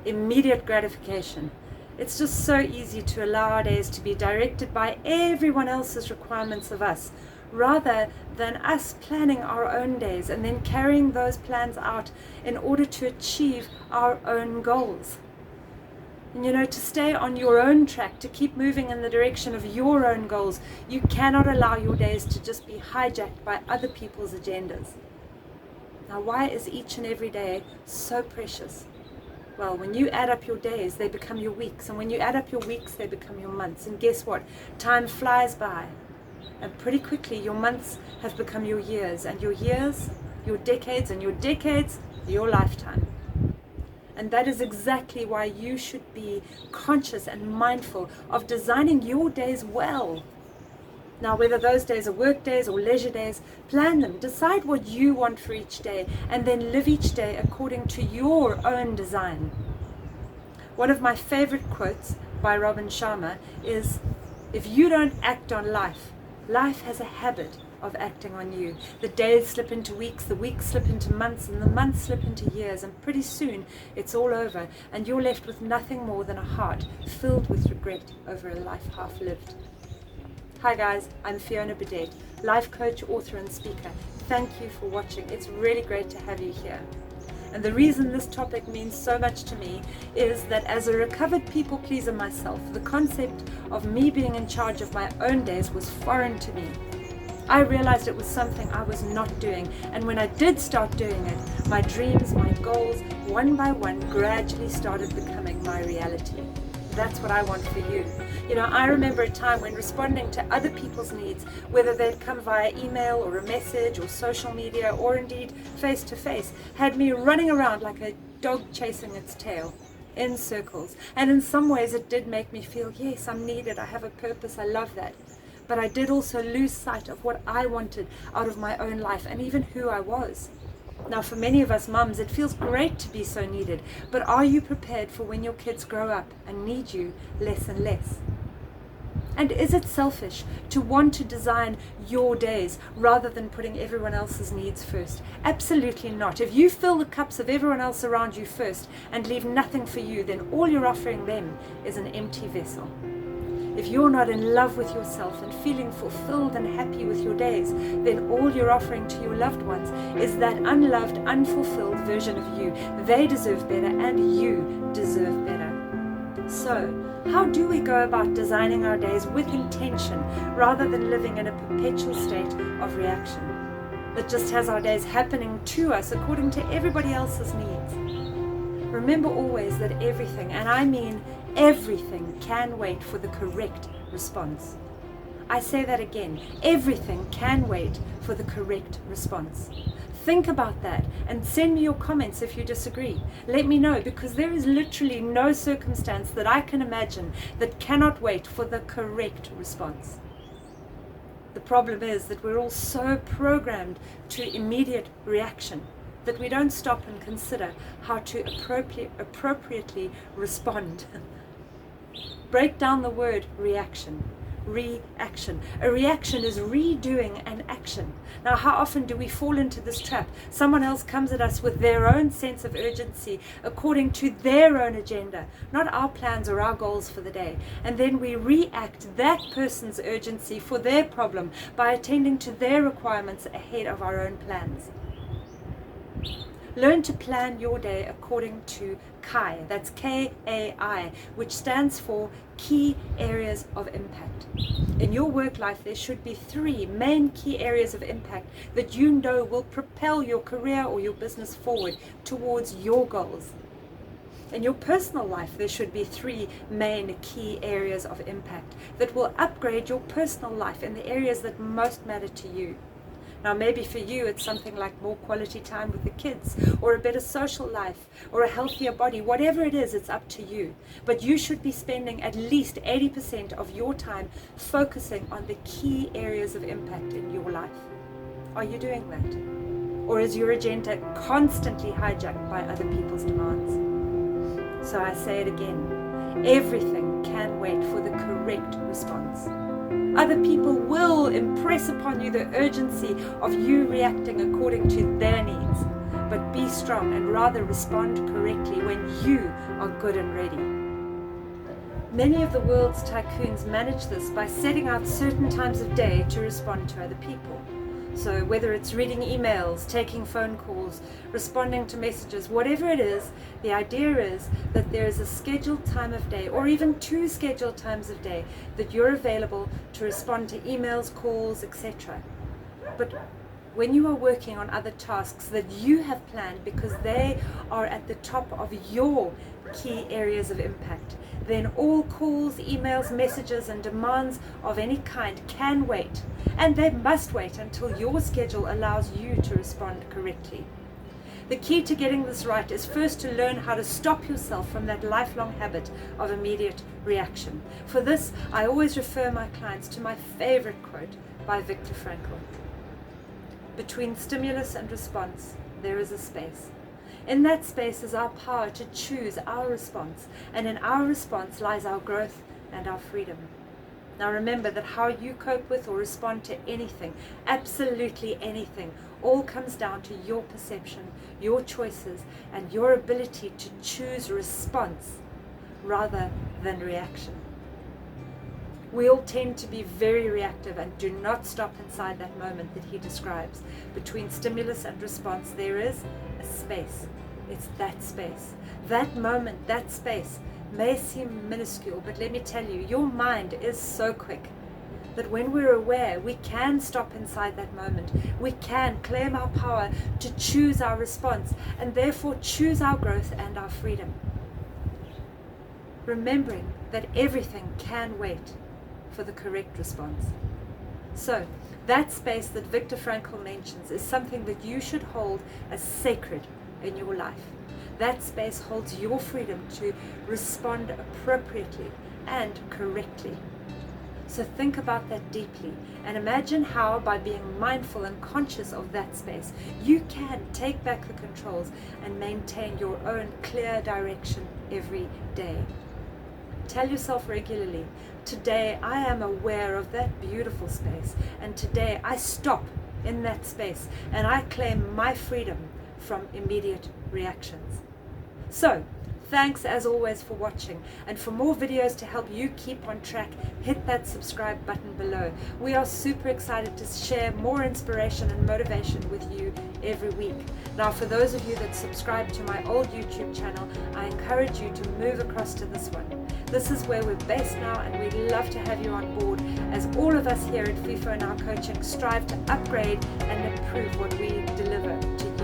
immediate gratification. It's just so easy to allow our days to be directed by everyone else's requirements of us, rather than us planning our own days and then carrying those plans out in order to achieve our own goals. And to stay on your own track, to keep moving in the direction of your own goals, you cannot allow your days to just be hijacked by other people's agendas. Now, why is each and every day so precious? Well, when you add up your days, they become your weeks. And when you add up your weeks, they become your months. And guess what? Time flies by. And pretty quickly, your months have become your years. And your years, your decades. And your decades, your lifetime. And that is exactly why you should be conscious and mindful of designing your days well. Now, whether those days are work days or leisure days, plan them. Decide what you want for each day and then live each day according to your own design. One of my favorite quotes by Robin Sharma is, "If you don't act on life, life has a habit of acting on you. The days slip into weeks, the weeks slip into months, and the months slip into years, and pretty soon it's all over and you're left with nothing more than a heart filled with regret over a life half lived." Hi guys, I'm Fiona Burdett, life coach, author and speaker. Thank you for watching. It's really great to have you here. And the reason this topic means so much to me is that as a recovered people pleaser myself, the concept of me being in charge of my own days was foreign to me. I realized it was something I was not doing, and when I did start doing it, my dreams, my goals, one by one, gradually started becoming my reality. That's what I want for you. I remember a time when responding to other people's needs, whether they'd come via email or a message or social media or indeed face to face, had me running around like a dog chasing its tail in circles. And in some ways it did make me feel, yes, I'm needed, I have a purpose, I love that. But I did also lose sight of what I wanted out of my own life and even who I was. Now, for many of us mums, it feels great to be so needed, but are you prepared for when your kids grow up and need you less and less? And is it selfish to want to design your days rather than putting everyone else's needs first? Absolutely not. If you fill the cups of everyone else around you first and leave nothing for you, then all you're offering them is an empty vessel. If you're not in love with yourself and feeling fulfilled and happy with your days, then all you're offering to your loved ones is that unloved, unfulfilled version of you. They deserve better and you deserve better. So, how do we go about designing our days with intention rather than living in a perpetual state of reaction that just has our days happening to us according to everybody else's needs? Remember always that everything, and I mean everything, can wait for the correct response. I say that again. Everything can wait for the correct response. Think about that and send me your comments if you disagree. Let me know, because there is literally no circumstance that I can imagine that cannot wait for the correct response. The problem is that we're all so programmed to immediate reaction that we don't stop and consider how to appropriately respond. Break down the word reaction. Reaction. A reaction is redoing an action. Now, how often do we fall into this trap? Someone else comes at us with their own sense of urgency according to their own agenda, not our plans or our goals for the day. And then we react that person's urgency for their problem by attending to their requirements ahead of our own plans. Learn to plan your day according to KAI, that's K-A-I, which stands for Key Areas of Impact. In your work life, there should be 3 main key areas of impact that you know will propel your career or your business forward towards your goals. In your personal life, there should be 3 main key areas of impact that will upgrade your personal life in the areas that most matter to you. Now, maybe for you, it's something like more quality time with the kids, or a better social life, or a healthier body. Whatever it is, it's up to you. But you should be spending at least 80% of your time focusing on the key areas of impact in your life. Are you doing that? Or is your agenda constantly hijacked by other people's demands? So I say it again. Everything can wait for the correct response. Other people will impress upon you the urgency of you reacting according to their needs. But be strong and rather respond correctly when you are good and ready. Many of the world's tycoons manage this by setting out certain times of day to respond to other people. So whether it's reading emails, taking phone calls, responding to messages, whatever it is, the idea is that there is a scheduled time of day, or even 2 scheduled times of day, that you're available to respond to emails, calls, etc. But when you are working on other tasks that you have planned because they are at the top of your key areas of impact, then all calls, emails, messages, and demands of any kind can wait, and they must wait until your schedule allows you to respond correctly. The key to getting this right is first to learn how to stop yourself from that lifelong habit of immediate reaction. For this, I always refer my clients to my favorite quote by Viktor Frankl. Between stimulus and response, there is a space. In that space is our power to choose our response, and in our response lies our growth and our freedom. Now remember that how you cope with or respond to anything, absolutely anything, all comes down to your perception, your choices, and your ability to choose response rather than reaction. We all tend to be very reactive and do not stop inside that moment that he describes. Between stimulus and response, there is a space. It's that space. That moment, that space may seem minuscule, but let me tell you, your mind is so quick that when we're aware, we can stop inside that moment. We can claim our power to choose our response and therefore choose our growth and our freedom. Remembering that everything can wait for the correct response. So, that space that Viktor Frankl mentions is something that you should hold as sacred in your life. That space holds your freedom to respond appropriately and correctly. So think about that deeply and imagine how, by being mindful and conscious of that space, you can take back the controls and maintain your own clear direction every day. Tell yourself regularly, today I am aware of that beautiful space, and today I stop in that space and I claim my freedom from immediate reactions. So, thanks as always for watching, and for more videos to help you keep on track, hit that subscribe button below. We are super excited to share more inspiration and motivation with you every week. Now, for those of you that subscribe to my old YouTube channel, I encourage you to move across to this one. This is where we're based now, and we'd love to have you on board as all of us here at FIFO Now Coaching strive to upgrade and improve what we deliver to you.